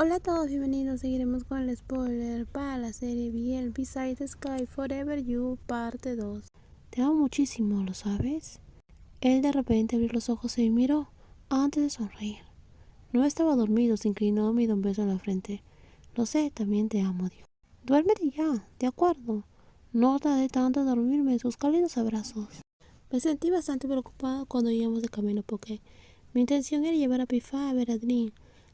Hola a todos, bienvenidos. Seguiremos con el spoiler para la serie BL Beside the Sky Forever You parte 2. Te amo muchísimo, ¿lo sabes? Él de repente abrió los ojos y me miró antes de sonreír. No estaba dormido, se inclinó y me dio un beso en la frente. Lo sé, también te amo, dijo. Duérmete ya, de acuerdo. No tardé tanto en dormirme en sus cálidos abrazos. Me sentí bastante preocupado cuando íbamos de camino porque mi intención era llevar a Pifá a ver a Dream.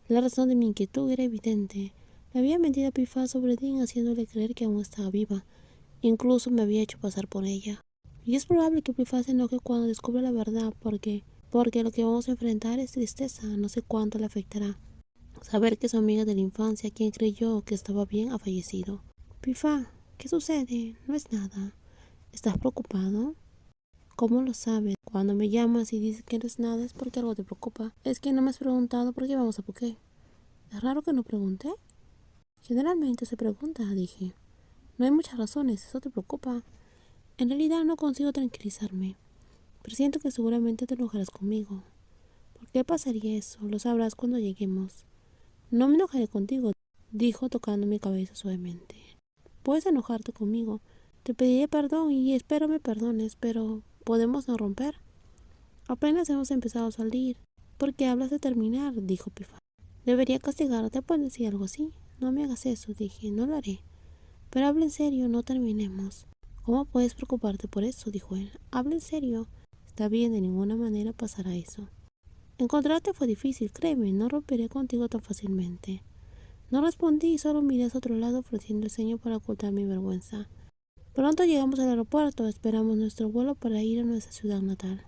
La razón de mi inquietud era evidente. Le había mentido a Pifá sobre Dream haciéndole creer que aún estaba viva. Incluso me había hecho pasar por ella. Y es probable que Pifá se enoje cuando descubra la verdad porque lo que vamos a enfrentar es tristeza. No sé cuánto le afectará saber que su amiga de la infancia, quien creyó que estaba bien, ha fallecido. Pifá, ¿qué sucede? No es nada. ¿Estás preocupado? ¿Cómo lo sabes? Cuando me llamas y dices que no es nada es porque algo te preocupa. Es que no me has preguntado por qué vamos a Poké. Es raro que no pregunte. Generalmente se pregunta, dije. No hay muchas razones, eso te preocupa. En realidad no consigo tranquilizarme, pero siento que seguramente te enojarás conmigo. ¿Por qué pasaría eso? Lo sabrás cuando lleguemos. No me enojaré contigo, dijo tocando mi cabeza suavemente. Puedes enojarte conmigo. Te pediré perdón y espero me perdones, pero ¿podemos no romper? Apenas hemos empezado a salir. ¿Por qué hablas de terminar? Dijo Pifá. Debería castigarte por decir algo así. No me hagas eso, dije, no lo haré. Pero habla en serio, no terminemos. ¿Cómo puedes preocuparte por eso? Dijo él. Habla en serio. Está bien, de ninguna manera pasará eso. Encontrarte fue difícil, créeme, no romperé contigo tan fácilmente. No respondí y solo miré hacia otro lado ofreciendo el ceño para ocultar mi vergüenza. Pronto llegamos al aeropuerto, esperamos nuestro vuelo para ir a nuestra ciudad natal.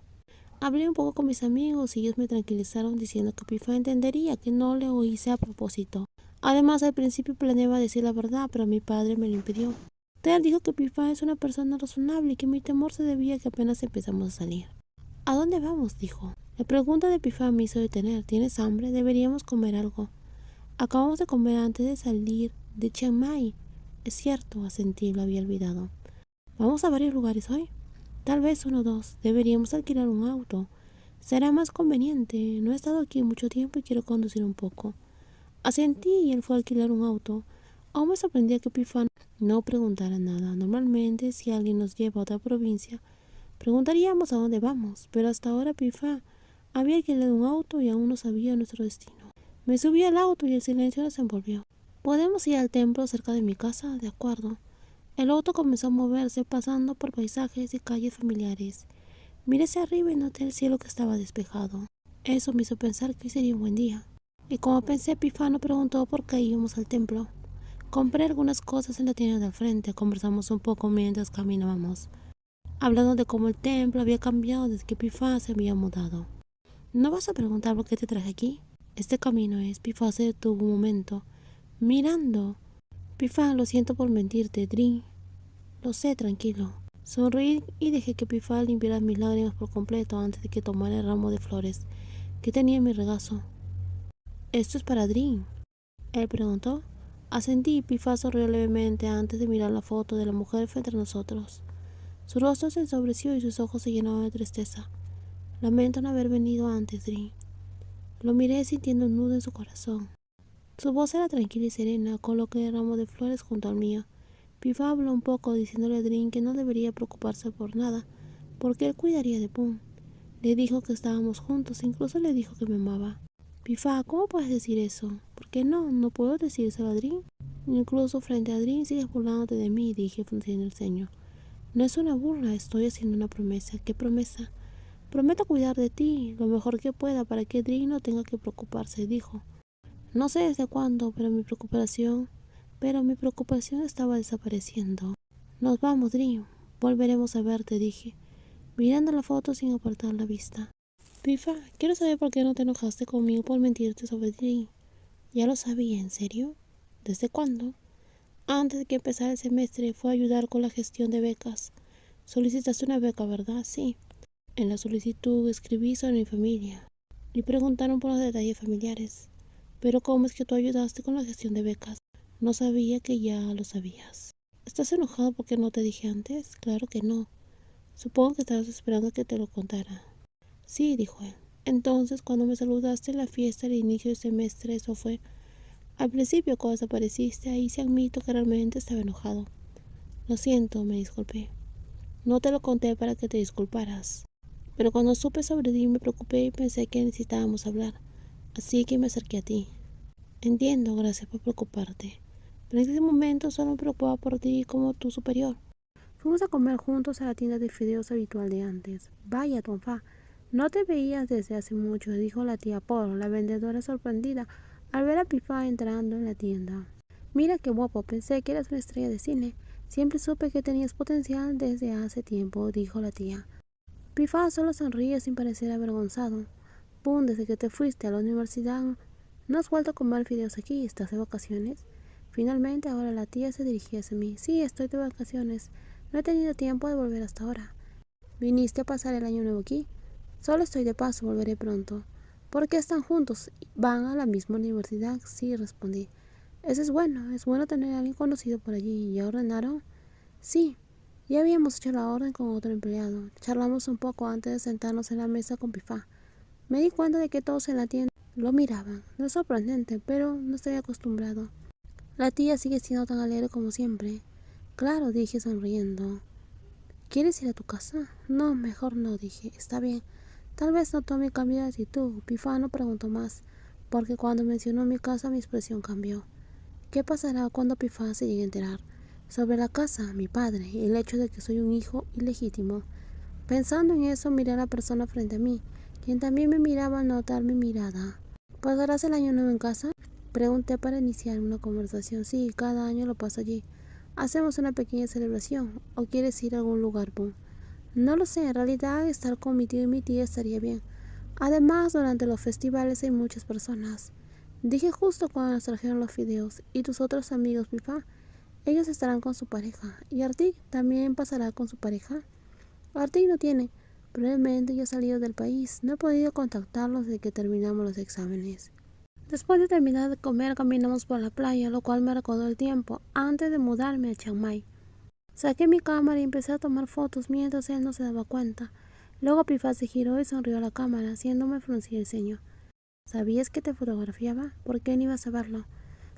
Hablé un poco con mis amigos y ellos me tranquilizaron diciendo que Pifá entendería que no le hice a propósito. Además, al principio planeaba decir la verdad, pero mi padre me lo impidió. Ted dijo que Pifá es una persona razonable y que mi temor se debía a que apenas empezamos a salir. ¿A dónde vamos? Dijo. La pregunta de Pifá me hizo detener. ¿Tienes hambre? Deberíamos comer algo. Acabamos de comer antes de salir de Chiang Mai. Es cierto, asentí, lo había olvidado. ¿Vamos a varios lugares hoy? Tal vez uno o dos. Deberíamos alquilar un auto. Será más conveniente. No he estado aquí mucho tiempo y quiero conducir un poco. Asentí y él fue a alquilar un auto. Aún me sorprendía que Pifán no preguntara nada. Normalmente, si alguien nos lleva a otra provincia, preguntaríamos a dónde vamos. Pero hasta ahora Pifá había alquilado un auto y aún no sabía nuestro destino. Me subí al auto y el silencio nos envolvió. ¿Podemos ir al templo cerca de mi casa? De acuerdo. El auto comenzó a moverse pasando por paisajes y calles familiares. Miré hacia arriba y noté el cielo que estaba despejado. Eso me hizo pensar que hoy sería un buen día. Y como pensé, Pifano preguntó por qué íbamos al templo. Compré algunas cosas en la tienda del frente. Conversamos un poco mientras caminábamos, hablando de cómo el templo había cambiado desde que Pifá se había mudado. ¿No vas a preguntar por qué te traje aquí? Este camino es. Pifá se detuvo un momento, mirando. Pifá, lo siento por mentirte, Drin. Lo sé, tranquilo. Sonreí y dejé que Pifá limpiara mis lágrimas por completo antes de que tomara el ramo de flores que tenía en mi regazo. ¿Esto es para Drin?, él preguntó. Asentí y Pifá sonrió levemente antes de mirar la foto de la mujer frente a nosotros. Su rostro se ensobreció y sus ojos se llenaban de tristeza. Lamento no haber venido antes, Drin. Lo miré sintiendo un nudo en su corazón. Su voz era tranquila y serena. Coloqué el ramo de flores junto al mío. Pifá habló un poco, diciéndole a Drin que no debería preocuparse por nada, porque él cuidaría de Pum. Le dijo que estábamos juntos, incluso le dijo que me amaba. Pifá, ¿cómo puedes decir eso? ¿Por qué no? No puedo decírselo a Drin. Incluso frente a Drin sigues burlándote de mí, dije frunciendo el ceño. No es una burla, estoy haciendo una promesa. ¿Qué promesa? Prometo cuidar de ti lo mejor que pueda para que Drin no tenga que preocuparse, dijo. No sé desde cuándo, pero mi preocupación estaba desapareciendo. Nos vamos, Dream. Volveremos a verte, dije, mirando la foto sin apartar la vista. Pifa, quiero saber por qué no te enojaste conmigo por mentirte sobre Dream. Ya lo sabía, ¿en serio? ¿Desde cuándo? Antes de que empezara el semestre fue a ayudar con la gestión de becas. Solicitaste una beca, ¿verdad? Sí. En la solicitud escribí sobre mi familia y preguntaron por los detalles familiares. Pero ¿cómo es que tú ayudaste con la gestión de becas? No sabía que ya lo sabías. ¿Estás enojado porque no te dije antes? Claro que no. Supongo que estabas esperando que te lo contara. Sí, dijo él. Entonces, cuando me saludaste en la fiesta al inicio del semestre, eso fue. Al principio, cuando desapareciste, ahí sí admito que realmente estaba enojado. Lo siento, me disculpé. No te lo conté para que te disculparas. Pero cuando supe sobre ti me preocupé y pensé que necesitábamos hablar. Así que me acerqué a ti. Entiendo, gracias por preocuparte. Pero en ese momento solo me preocupaba por ti como tu superior. Fuimos a comer juntos a la tienda de fideos habitual de antes. Vaya, Tonfa, no te veías desde hace mucho, dijo la tía Paul, la vendedora sorprendida al ver a Pifa entrando en la tienda. Mira qué guapo, pensé que eras una estrella de cine. Siempre supe que tenías potencial desde hace tiempo, dijo la tía. Pifa solo sonríe sin parecer avergonzado. Pum, desde que te fuiste a la universidad, ¿no has vuelto a comer fideos aquí? ¿Estás de vacaciones? Finalmente, ahora la tía se dirigía hacia mí. Sí, estoy de vacaciones. No he tenido tiempo de volver hasta ahora. ¿Viniste a pasar el año nuevo aquí? Solo estoy de paso, volveré pronto. ¿Por qué están juntos? ¿Van a la misma universidad? Sí, respondí. Eso es bueno tener a alguien conocido por allí. ¿Ya ordenaron? Sí, ya habíamos hecho la orden con otro empleado. Charlamos un poco antes de sentarnos en la mesa con Pifa. Me di cuenta de que todos en la tienda lo miraban. No es sorprendente, pero no estoy acostumbrado. La tía sigue siendo tan alegre como siempre. Claro, dije sonriendo. ¿Quieres ir a tu casa? No, mejor no, dije. Está bien. Tal vez no tome cambio de actitud. Pifa no preguntó más, porque cuando mencionó mi casa mi expresión cambió. ¿Qué pasará cuando Pifa se llegue a enterar? Sobre la casa, mi padre, y el hecho de que soy un hijo ilegítimo. Pensando en eso, miré a la persona frente a mí, quien también me miraba al notar mi mirada. ¿Pasarás el año nuevo en casa? Pregunté para iniciar una conversación. Sí, cada año lo paso allí. ¿Hacemos una pequeña celebración? ¿O quieres ir a algún lugar, Pum? No lo sé, en realidad estar con mi tío y mi tía estaría bien. Además, durante los festivales hay muchas personas. Dije justo cuando nos trajeron los fideos. ¿Y tus otros amigos, Pifa? Ellos estarán con su pareja. ¿Y Artik también pasará con su pareja? Artik no tiene. Probablemente ya ha salido del país. No he podido contactarlos desde que terminamos los exámenes. Después de terminar de comer, caminamos por la playa, lo cual me recordó el tiempo antes de mudarme a Chiang Mai. Saqué mi cámara y empecé a tomar fotos mientras él no se daba cuenta. Luego Pifa se giró y sonrió a la cámara, haciéndome fruncir el ceño. ¿Sabías que te fotografiaba? ¿Por qué no ibas a verlo?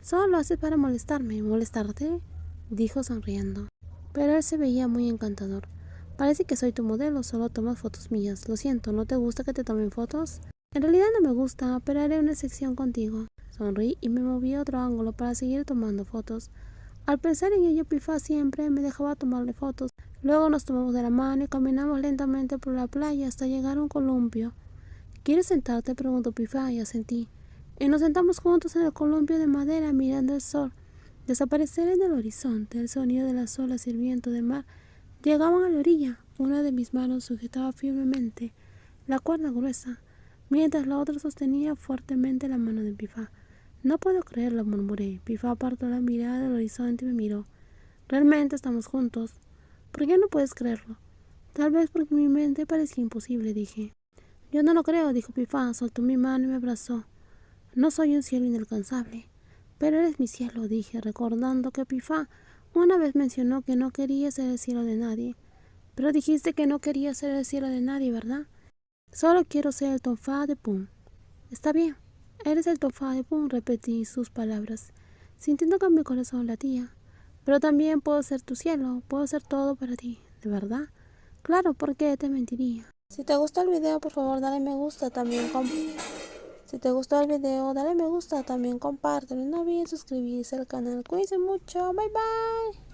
Solo lo haces para molestarme. ¿Molestarte? Dijo sonriendo. Pero él se veía muy encantador. Parece que soy tu modelo, solo tomas fotos mías. Lo siento, ¿no te gusta que te tomen fotos? En realidad no me gusta, pero haré una sección contigo. Sonrí y me moví a otro ángulo para seguir tomando fotos. Al pensar en ello, Pifa siempre me dejaba tomarle fotos. Luego nos tomamos de la mano y caminamos lentamente por la playa hasta llegar a un columpio. ¿Quieres sentarte?, preguntó Pifa y asentí. Y nos sentamos juntos en el columpio de madera mirando el sol desaparecer en el horizonte. El sonido de las olas y el viento del mar llegaban a la orilla. Una de mis manos sujetaba firmemente la cuerda gruesa, mientras la otra sostenía fuertemente la mano de Pifa. No puedo creerlo, murmuré. Pifa apartó la mirada del horizonte y me miró. Realmente estamos juntos. ¿Por qué no puedes creerlo? Tal vez porque mi mente parecía imposible, dije. Yo no lo creo, dijo Pifa, soltó mi mano y me abrazó. No soy un cielo inalcanzable, pero eres mi cielo, dije, recordando que Pifa una vez mencionó que no quería ser el cielo de nadie. Pero dijiste que no quería ser el cielo de nadie, ¿verdad? Solo quiero ser el Tonfa de Pum. Está bien, eres el Tonfa de Pum, repetí sus palabras, sintiendo que mi corazón latía. Pero también puedo ser tu cielo, puedo ser todo para ti, ¿de verdad? Claro, ¿por qué te mentiría? Si te gustó el video, por favor, dale me gusta, Si te gustó el video, dale me gusta, también compártelo. No olvides suscribirse al canal. Cuídense mucho. Bye bye.